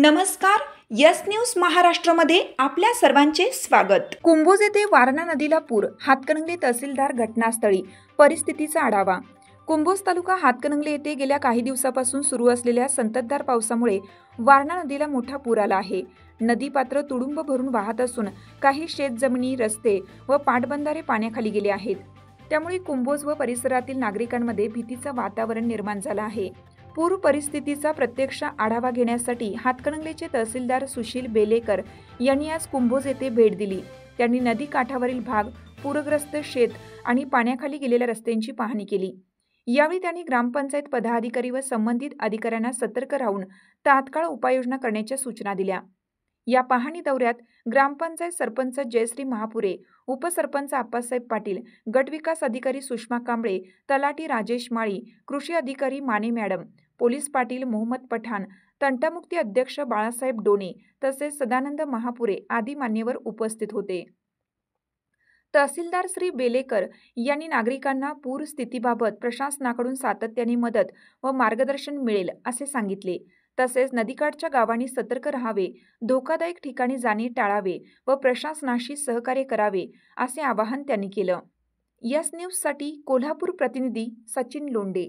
नमस्कार. Yes news महाराष्ट्रामध्ये आपल्या सर्वांचे स्वागत. कुंभोज येथे वारणा नदीला पूर. हातकणंगले तहसीलदार घटनास्थळी. परिस्थितीचा आढावा. कुंभोज तालुका हातकणंगले येथे गेल्या काही दिवसापासून सुरू असलेल्या संततधार पावसामुळे वारणा नदीला मोठा पूर आला आहे. नदी पात्र तुडुंब भरून वाहत असून काही शेतजमिनी, रस्ते व पाटबंधारे पाण्याखाली गेले आहेत. त्यामुळे कुंभोज व परिसरातील नागरिकांमध्ये भीतीचं वातावरण निर्माण झालं आहे. पूर परिस्थितीचा प्रत्यक्ष आढावा घेण्यासाठी हातकणंगलेचे तहसीलदार सुशील बेलेकर यांनी आज कुंभोज येथे भेट दिली. त्यांनी नदी काठावरील भाग, पूरग्रस्त शेत आणि पाण्याखाली गेलेल्या रस्त्यांची पाहणी केली. यावेळी त्यांनी ग्रामपंचायत पदाधिकारी व संबंधित अधिकाऱ्यांना सतर्क राहून तात्काळ उपाययोजना करण्याच्या सूचना दिल्या. या पाहणी दौऱ्यात ग्रामपंचायत सरपंच जयश्री महापुरे, उपसरपंच आप्पासाहेब पाटील, गटविकास अधिकारी सुषमा कांबळे, तलाठी राजेश माळी, कृषी अधिकारी माने मॅडम, पोलीस पाटील मोहम्मद पठाण, तंटामुक्ती अध्यक्ष बाळासाहेब डोणे तसेच सदानंद महापुरे आदी मान्यवर उपस्थित होते. तहसीलदार श्री बेलेकर यांनी नागरिकांना पूर स्थितीबाबत प्रशासनाकडून सातत्याने मदत व मार्गदर्शन मिळेल असे सांगितले. तसेच नदीकाठच्या गावांनी सतर्क राहावे, धोकादायक ठिकाणी जाणे टाळावे व प्रशासनाशी सहकार्य करावे असे आवाहन त्यांनी केलं. यस न्यूजसाठी कोल्हापूर प्रतिनिधी सचिन लोंढे.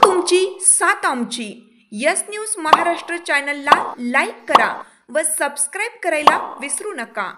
तुमची साथ आमची. यस न्यूज महाराष्ट्र चॅनलला लाईक करा व सबस्क्राईब करायला विसरू नका.